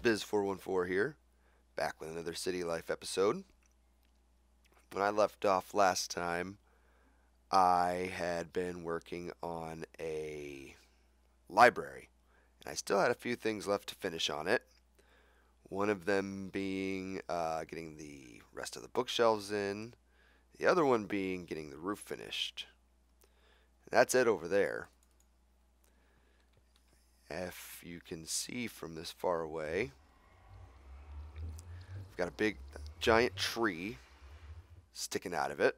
Biz414 here, back with another City Life episode. When I left off last time, I had been working on a library, and I still had a few things left to finish on it. One of them being getting the rest of the bookshelves in, the other one being getting the roof finished. That's it over there. If you can see from this far away, we've got a big giant tree sticking out of it,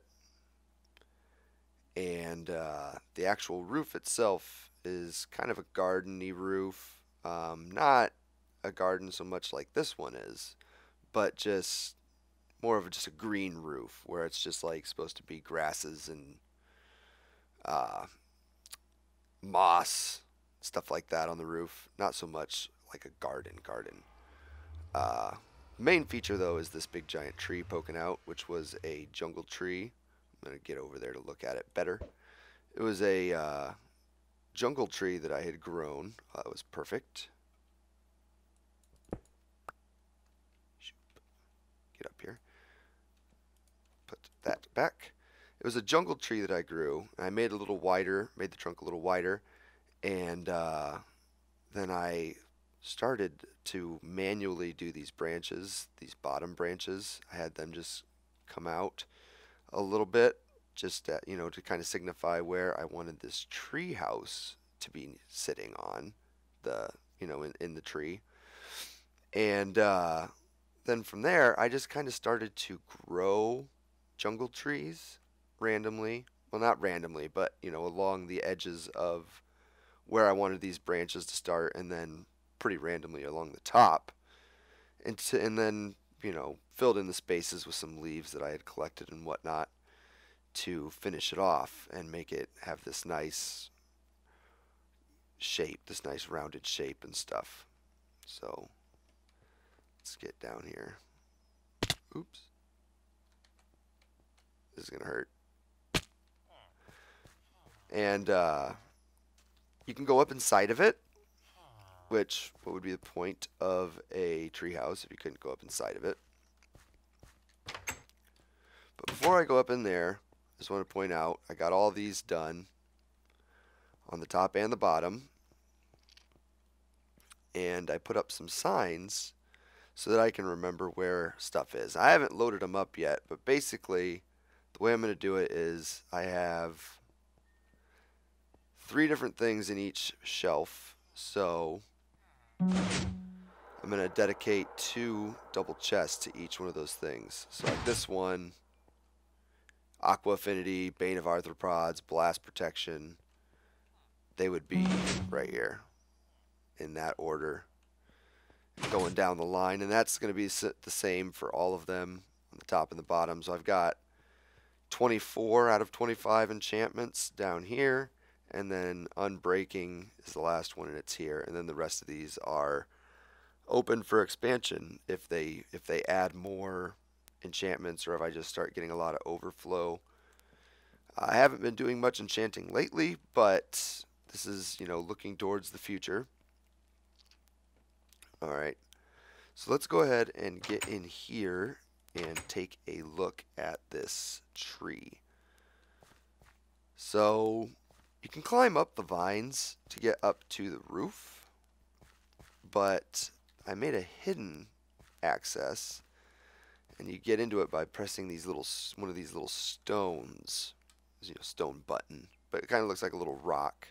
and the actual roof itself is kind of a garden-y roof. Not a garden so much like this one is, but just more of just a green roof where it's just like supposed to be grasses and moss, stuff like that on the roof. Not so much like a garden. Main feature though is this big giant tree poking out, which was a jungle tree. I'm going to get over there to look at it better. It was a jungle tree that I had grown. It was perfect. Get up here. Put that back. It was a jungle tree that I grew. I made it a little wider, made the trunk a little wider, and then I started to manually do these branches, these bottom branches. I had them just come out a little bit, just to kind of signify where I wanted this tree house to be sitting on the in the tree. And then from there I just kind of started to grow jungle trees randomly. Well, not randomly, but along the edges of where I wanted these branches to start, and then pretty randomly along the top, and then filled in the spaces with some leaves that I had collected and whatnot to finish it off and make it have this nice shape, this nice rounded shape and stuff. So let's get down here. Oops. This is gonna hurt. And you can go up inside of it, which what would be the point of a treehouse if you couldn't go up inside of it? But before I go up in there, I just want to point out I got all these done on the top and the bottom, and I put up some signs so that I can remember where stuff is. I haven't loaded them up yet, but basically the way I'm going to do it is I have 3 different things in each shelf, so I'm going to dedicate 2 double chests to each one of those things. So like this one, Aqua Affinity, Bane of Arthropods, Blast Protection, they would be right here in that order going down the line, and that's going to be the same for all of them on the top and the bottom. So I've got 24 out of 25 enchantments down here, and then Unbreaking is the last one, and it's here, and then the rest of these are open for expansion if they add more enchantments, or if I just start getting a lot of overflow. I haven't been doing much enchanting lately, but this is looking towards the future. Alright, so let's go ahead and get in here and take a look at this tree. So you can climb up the vines to get up to the roof, but I made a hidden access, and you get into it by pressing one of these little stones. Stone button, but it kind of looks like a little rock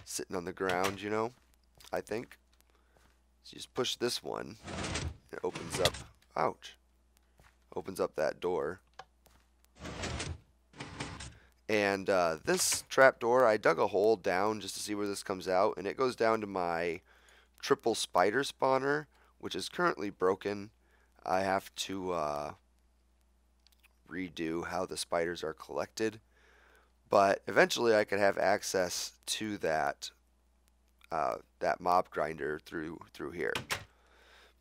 sitting on the ground, I think. So you just push this one, it opens up, ouch, opens up that door. And this trapdoor, I dug a hole down just to see where this comes out, and it goes down to my triple spider spawner, which is currently broken. I have to redo how the spiders are collected, but eventually I could have access to that mob grinder through here.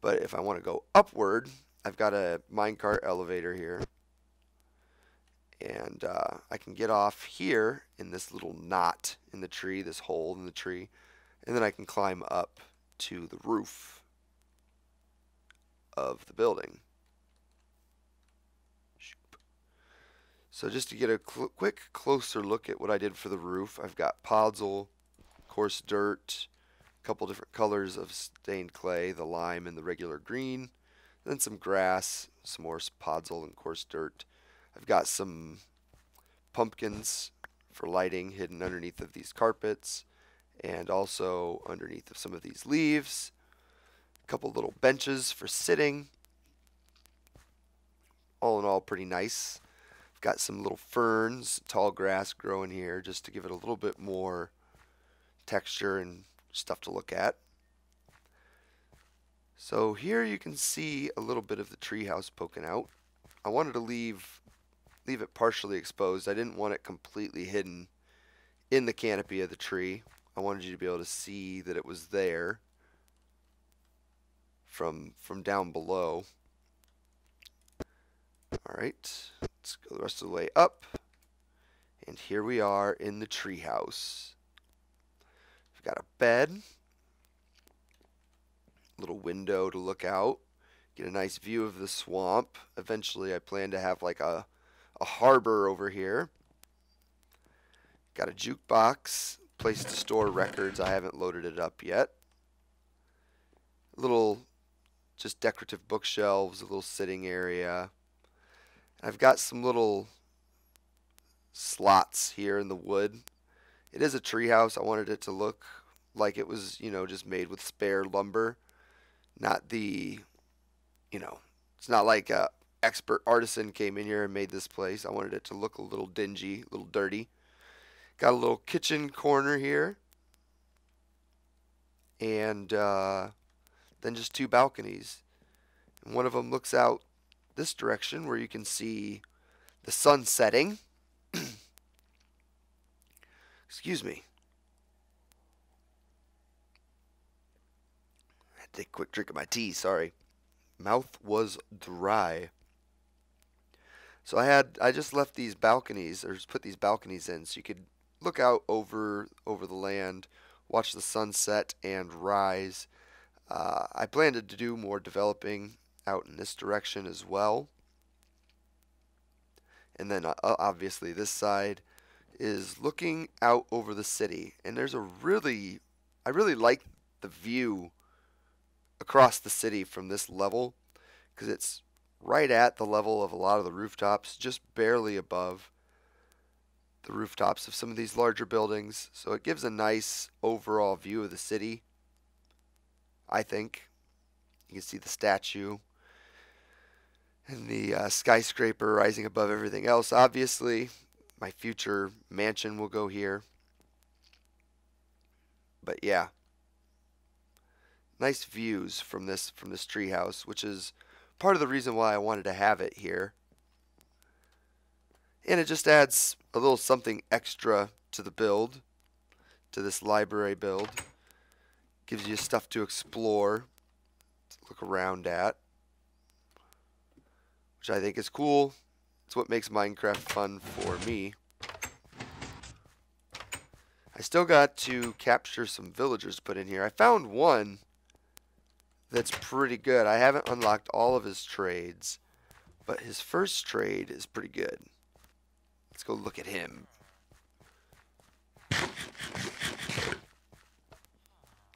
But if I want to go upward, I've got a minecart elevator here, and I can get off here in this little knot in the tree, this hole in the tree, and then I can climb up to the roof of the building. So just to get a quick closer look at what I did for the roof, I've got podzol, coarse dirt, a couple different colors of stained clay, the lime and the regular green, then some grass, some more podzol and coarse dirt. I've got some pumpkins for lighting hidden underneath of these carpets and also underneath of some of these leaves. A couple little benches for sitting. All in all, pretty nice. I've got some little ferns, tall grass growing here just to give it a little bit more texture and stuff to look at. So here you can see a little bit of the treehouse poking out. I wanted to leave it partially exposed. I didn't want it completely hidden in the canopy of the tree. I wanted you to be able to see that it was there from down below. Alright, let's go the rest of the way up. And here we are in the treehouse. We've got a bed, little window to look out, get a nice view of the swamp. Eventually I plan to have like a harbor over here. Got a jukebox, place to store records. I haven't loaded it up yet. Little just decorative bookshelves, a little sitting area. I've got some little slots here in the wood. It is a treehouse. I wanted it to look like it was, just made with spare lumber. Not the, it's not like a expert artisan came in here and made this place. I wanted it to look a little dingy, a little dirty. Got a little kitchen corner here. And then just two balconies. And one of them looks out this direction where you can see the sun setting. Excuse me. I had to take a quick drink of my tea, sorry. Mouth was dry. So I just left these balconies, or just put these balconies in so you could look out over the land, watch the sunset and rise. I planned to do more developing out in this direction as well. And then obviously this side is looking out over the city. And there's I really like the view across the city from this level because it's right at the level of a lot of the rooftops, just barely above the rooftops of some of these larger buildings. So it gives a nice overall view of the city, I think. You can see the statue and the skyscraper rising above everything else. Obviously, my future mansion will go here. But yeah, nice views from this treehouse, which is part of the reason why I wanted to have it here. And it just adds a little something extra to the build, to this library build. Gives you stuff to explore, to look around at, which I think is cool. It's what makes Minecraft fun for me. I still got to capture some villagers to put in here. I found one that's pretty good. I haven't unlocked all of his trades, but his first trade is pretty good. Let's go look at him.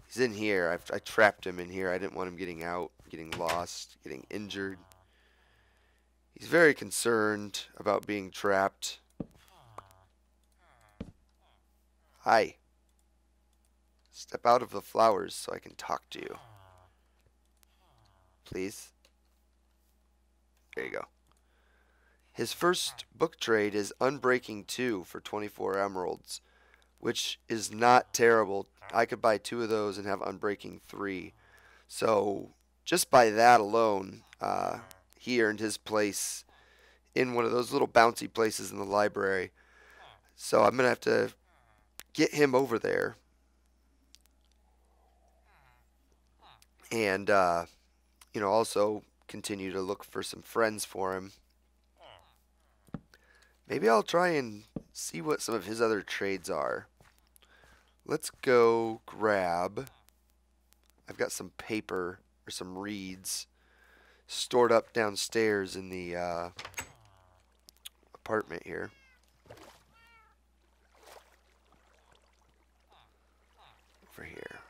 He's in here. I trapped him in here. I didn't want him getting out, getting lost, getting injured. He's very concerned about being trapped. Hi. Step out of the flowers so I can talk to you. Please. There you go. His first book trade is Unbreaking 2 for 24 emeralds, which is not terrible. I could buy 2 of those and have Unbreaking 3. So just by that alone, he earned his place in one of those little bouncy places in the library. So I'm going to have to get him over there. And, also continue to look for some friends for him. Maybe I'll try and see what some of his other trades are. Let's go grab... I've got some paper or some reeds. stored up downstairs in the apartment here. Over here.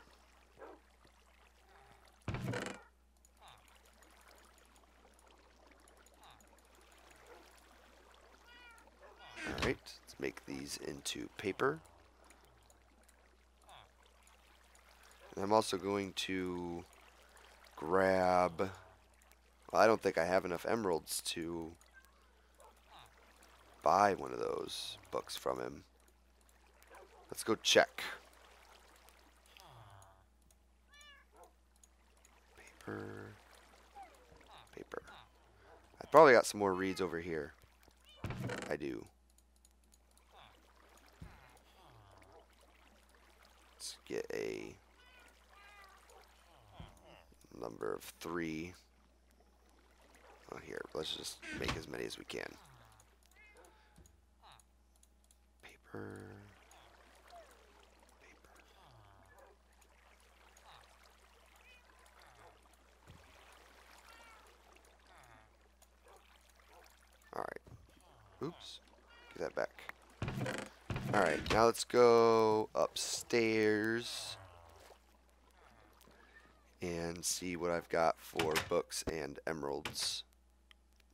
Alright, let's make these into paper. And I'm also going to grab... Well, I don't think I have enough emeralds to buy one of those books from him. Let's go check. Paper. Paper. I probably got some more reeds over here. I do. Let's get a number of 3. Oh, here, let's just make as many as we can. Paper. Alright. Oops. Get that back. Alright, now let's go upstairs and see what I've got for books and emeralds.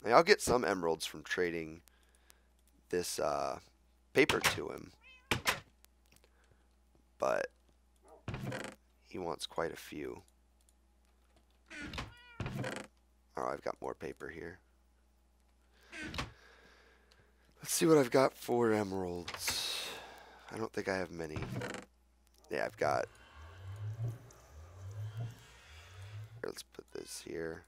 Now, I'll get some emeralds from trading this paper to him, but he wants quite a few. Oh, I've got more paper here. Let's see what I've got for emeralds. I don't think I have many. Yeah, I've got... Here, let's put this here.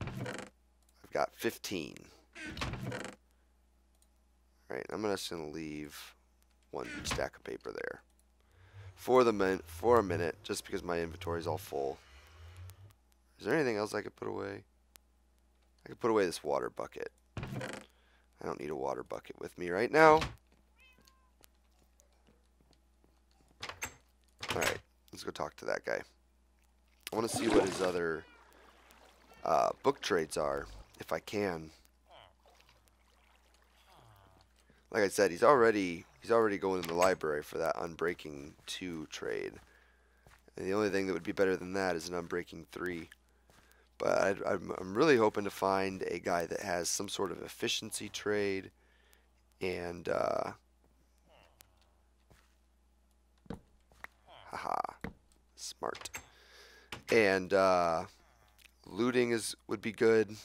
I've got 15. Right, I'm just going to leave one stack of paper there. For a minute, just because my inventory is all full. Is there anything else I could put away? I could put away this water bucket. I don't need a water bucket with me right now. Alright, let's go talk to that guy. I want to see what his other book trades are, if I can. Like I said, he's already going in the library for that Unbreaking 2 trade. And the only thing that would be better than that is an Unbreaking 3. But I'm really hoping to find a guy that has some sort of efficiency trade and haha, smart. And looting would be good.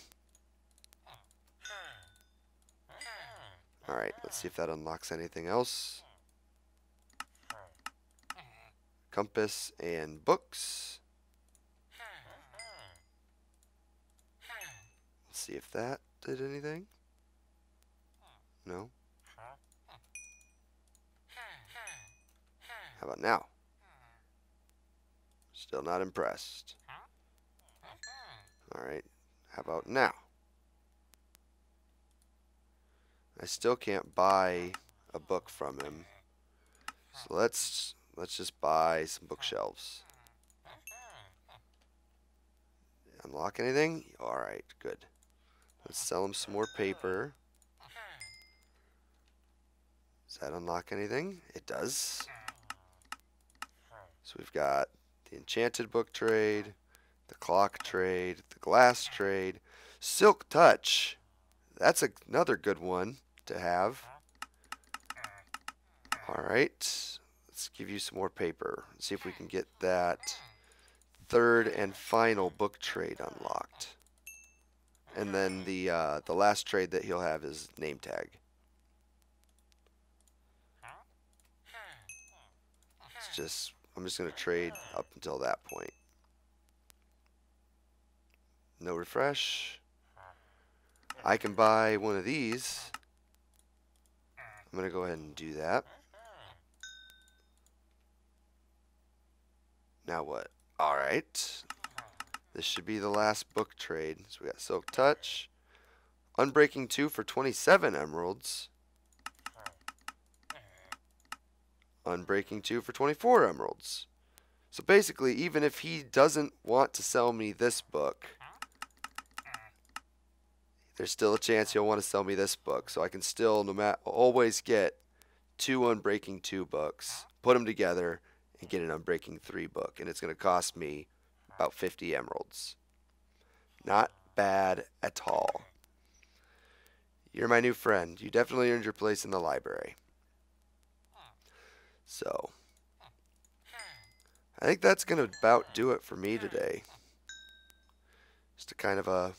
Alright, let's see if that unlocks anything else. Compass and books. Let's see if that did anything. No? How about now? Still not impressed. Alright, how about now? I still can't buy a book from him. So let's just buy some bookshelves. Unlock anything? Alright, good. Let's sell him some more paper. Does that unlock anything? It does. So we've got the enchanted book trade, the clock trade, the glass trade, silk touch. That's another good one to have. Alright, let's give you some more paper. Let's see if we can get that third and final book trade unlocked. And then the last trade that he'll have is name tag. I'm just going to trade up until that point. No refresh. I can buy one of these. I'm going to go ahead and do that. Now what? Alright. This should be the last book trade. So we got Silk Touch. Unbreaking 2 for 27 emeralds. Unbreaking 2 for 24 emeralds. So basically, even if he doesn't want to sell me this book, there's still a chance he'll want to sell me this book. So I can still always get 2 Unbreaking 2 books, put them together, and get an Unbreaking 3 book. And it's going to cost me about 50 emeralds. Not bad at all. You're my new friend. You definitely earned your place in the library. So I think that's going to about do it for me today. Just a kind of a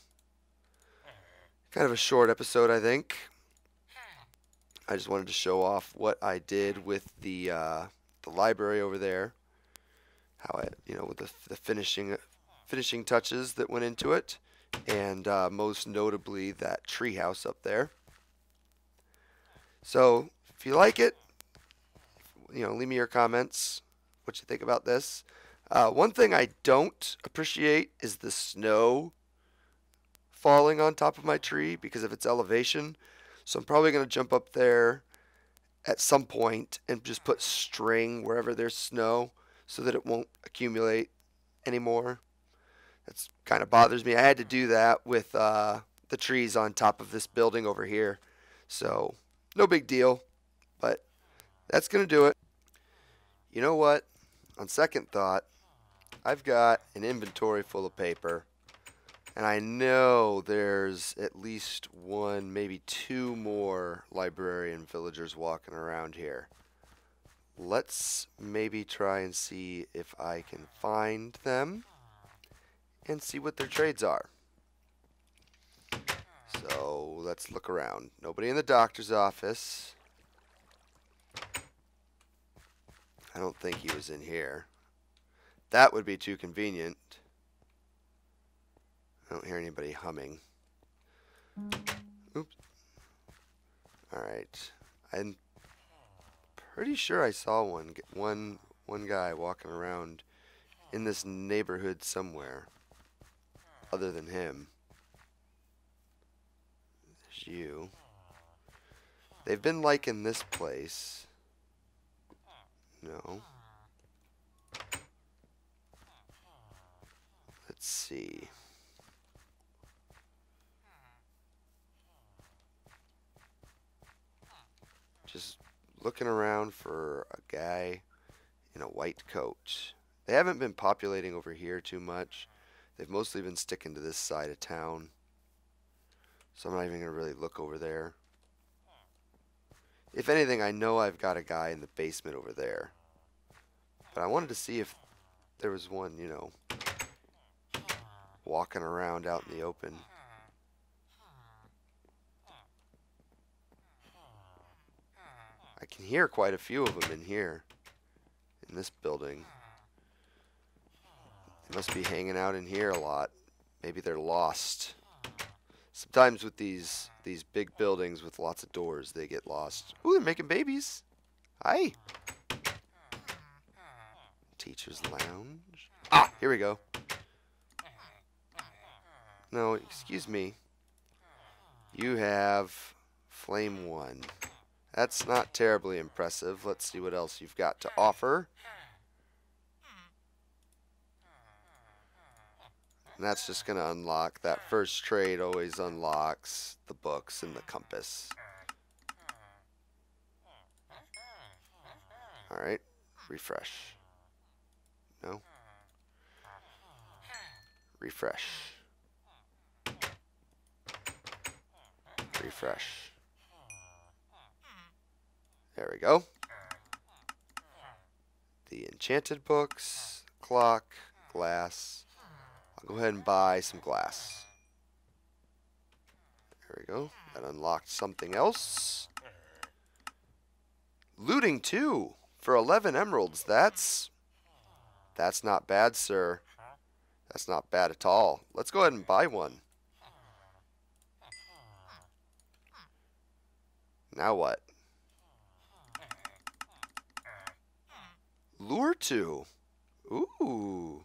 short episode, I think. I just wanted to show off what I did with the library over there. How I, with the finishing touches that went into it, and most notably that treehouse up there. So if you like it, leave me your comments. What you think about this? One thing I don't appreciate is the snow falling on top of my tree because of its elevation. So I'm probably going to jump up there at some point and just put string wherever there's snow so that it won't accumulate anymore. That's kind of bothers me. I had to do that with the trees on top of this building over here. So no big deal, but that's going to do it. You know what? On second thought, I've got an inventory full of paper, and I know there's at least 1, maybe 2 more librarian villagers walking around here. Let's maybe try and see if I can find them and see what their trades are. So let's look around. Nobody in the doctor's office. I don't think he was in here. That would be too convenient. I don't hear anybody humming. Oops. Alright. I'm pretty sure I saw one guy walking around in this neighborhood somewhere other than him. There's you. They've been liking this place. No. Let's see. Just looking around for a guy in a white coat. They haven't been populating over here too much. They've mostly been sticking to this side of town. So I'm not even going to really look over there. If anything, I know I've got a guy in the basement over there. But I wanted to see if there was one, walking around out in the open. I can hear quite a few of them in here, in this building. They must be hanging out in here a lot. Maybe they're lost. Sometimes with these big buildings with lots of doors, they get lost. Ooh, they're making babies. Hi. Teacher's lounge. Ah, here we go. No, excuse me. You have Flame 1. That's not terribly impressive. Let's see what else you've got to offer. And that's just going to unlock. That first trade always unlocks the books and the compass. Alright, refresh. No. Refresh. Refresh. There we go. The enchanted books, clock, glass. I'll go ahead and buy some glass. There we go. That unlocked something else. Looting 2 for 11 emeralds. That's not bad, sir. That's not bad at all. Let's go ahead and buy one. Now what? Lure 2. Ooh.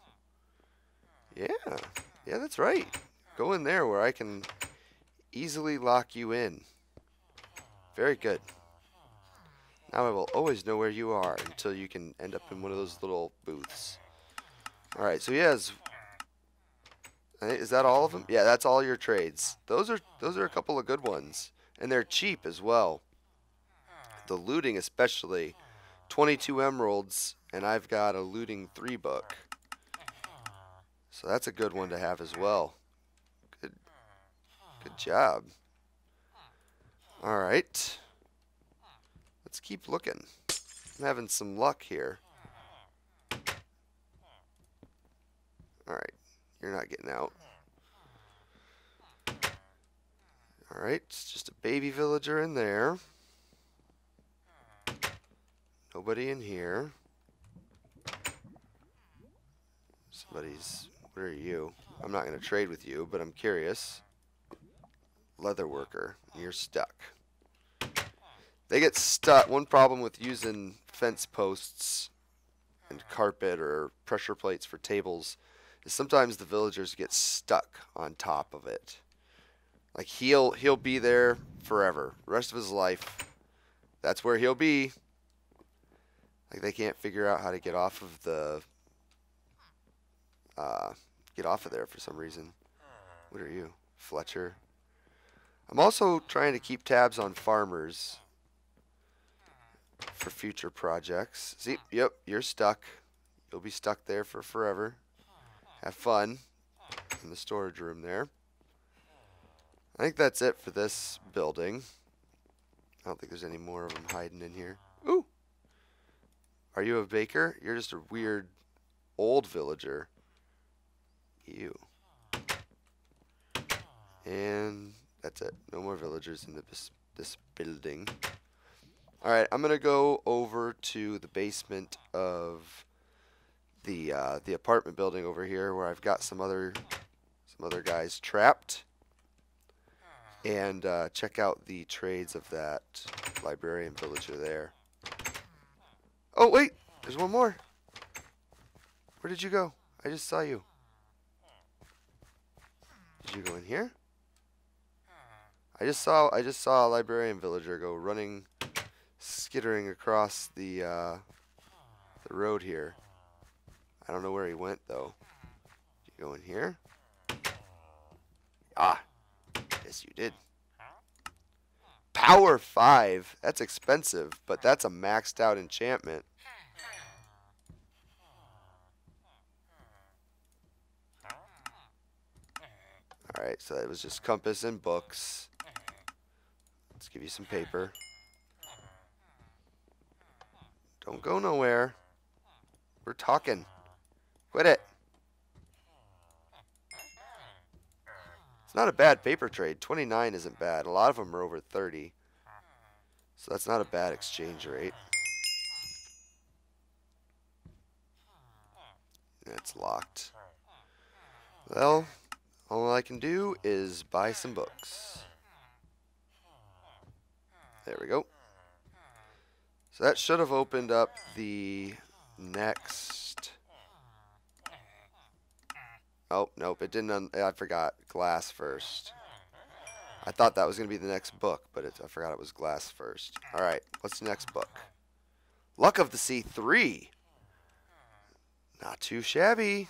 Yeah. Yeah, that's right. Go in there where I can easily lock you in. Very good. Now I will always know where you are until you can end up in one of those little booths. Alright, so he has... Is that all of them? Yeah, that's all your trades. Those are a couple of good ones. And they're cheap as well. The looting especially. 22 emeralds, and I've got a looting 3 book. So that's a good one to have as well. Good job. Alright. Let's keep looking. I'm having some luck here. Alright. You're not getting out. Alright. It's just a baby villager in there. Nobody in here. Somebody's... What are you? I'm not going to trade with you, but I'm curious. Leather worker. You're stuck. They get stuck. One problem with using fence posts and carpet or pressure plates for tables is sometimes the villagers get stuck on top of it. Like he'll be there forever, the rest of his life. That's where he'll be. Like they can't figure out how to get off of the there for some reason. What are you, Fletcher? I'm also trying to keep tabs on farmers for future projects. See, yep, you're stuck. You'll be stuck there for forever. Have fun in the storage room there. I think that's it for this building. I don't think there's any more of them hiding in here. Ooh! Are you a baker? You're just a weird old villager. You. And that's it. No more villagers in this building. Alright, I'm going to go over to the basement of the apartment building over here where I've got some other guys trapped. And check out the trades of that librarian villager there. Oh, wait! There's one more. Where did you go? I just saw you. Did you go in here? I just saw a librarian villager go running, skittering across the road here. I don't know where he went though. Did you go in here? Ah, yes you did. Power 5. That's expensive, but that's a maxed out enchantment. Alright, so that was just compass and books. Let's give you some paper. Don't go nowhere. We're talking. Quit it. It's not a bad paper trade. 29 isn't bad. A lot of them are over 30. So that's not a bad exchange rate. It's locked. Well, all I can do is buy some books. There we go. So that should have opened up the next... Oh, nope, it didn't. I forgot. Glass first. I thought that was going to be the next book, but I forgot it was glass first. Alright, what's the next book? Luck of the Sea 3. Not too shabby.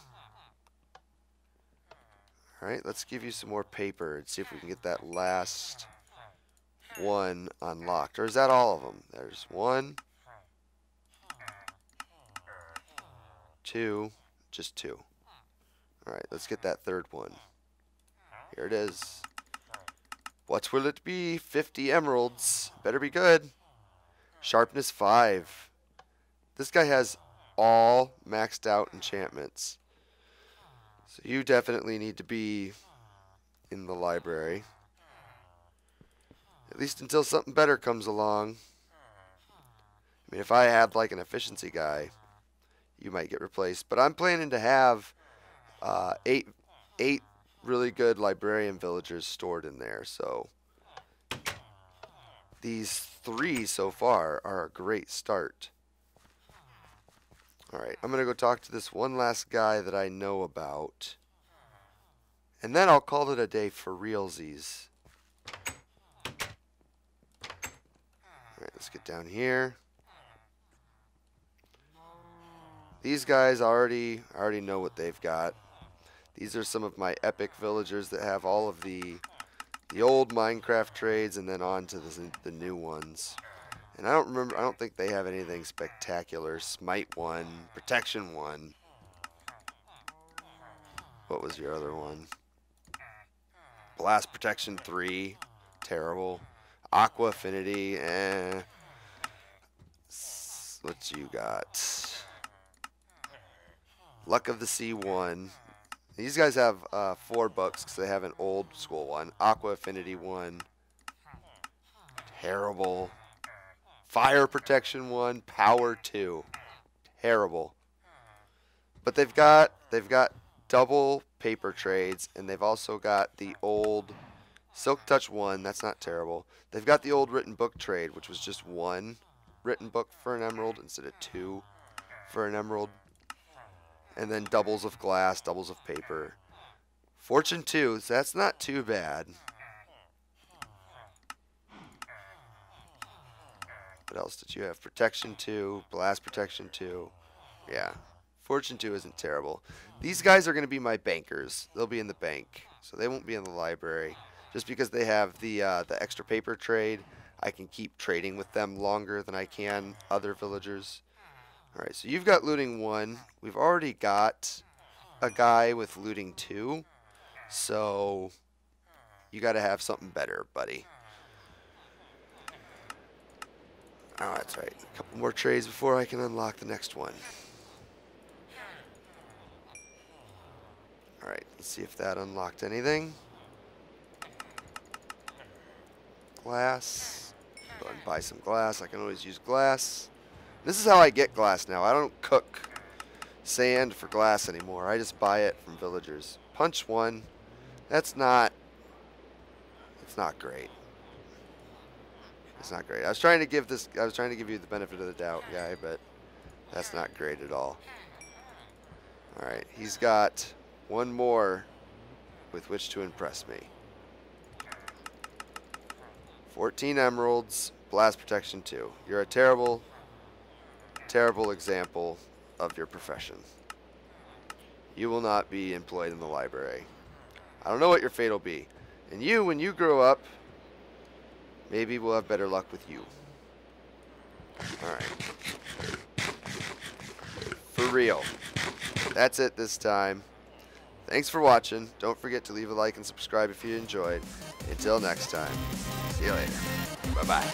Alright, let's give you some more paper and see if we can get that last one unlocked. Or is that all of them? There's 1, 2, just 2. Alright, let's get that third one. Here it is. What will it be? 50 emeralds. Better be good. Sharpness 5. This guy has all maxed out enchantments. So you definitely need to be in the library. At least until something better comes along. I mean, if I had like an efficiency guy, you might get replaced. But I'm planning to have 8 really good librarian villagers stored in there. So these 3 so far are a great start. Alright, I'm going to go talk to this one last guy that I know about. And then I'll call it a day for realsies. Alright, let's get down here. These guys already know what they've got. These are some of my epic villagers that have all of the old Minecraft trades and then on to the new ones. And I don't think they have anything spectacular. Smite 1, Protection 1. What was your other one? Blast Protection 3. Terrible. Aqua Affinity, eh. What you got? Luck of the Sea 1. These guys have 4 books because they have an old school one. Aqua Affinity 1. Terrible. Fire Protection 1. Power 2. Terrible. But they've got double paper trades, and they've also got the old Silk Touch 1. That's not terrible. They've got the old written book trade, which was just 1 written book for an emerald instead of 2 for an emerald. And then doubles of glass, doubles of paper. Fortune 2, so that's not too bad. What else did you have? Protection 2, Blast Protection 2. Yeah. Fortune 2 isn't terrible. These guys are going to be my bankers. They'll be in the bank, so they won't be in the library. Just because they have the extra paper trade, I can keep trading with them longer than I can other villagers. Alright, so you've got looting 1. We've already got a guy with looting 2. So you got to have something better, buddy. Oh, that's right. A couple more trades before I can unlock the next one. Alright, let's see if that unlocked anything. Glass. Go ahead and buy some glass. I can always use glass. This is how I get glass now. I don't cook sand for glass anymore. I just buy it from villagers. Punch 1. That's not... It's not great. It's not great. I was trying to give you the benefit of the doubt, guy, but that's not great at all. Alright, he's got 1 more with which to impress me. 14 emeralds, Blast Protection 2. You're a terrible example of your profession. You will not be employed in the library. I don't know what your fate will be. And you, when you grow up, maybe we'll have better luck with you. Alright. For real. That's it this time. Thanks for watching. Don't forget to leave a like and subscribe if you enjoyed. Until next time. See you later. Bye-bye.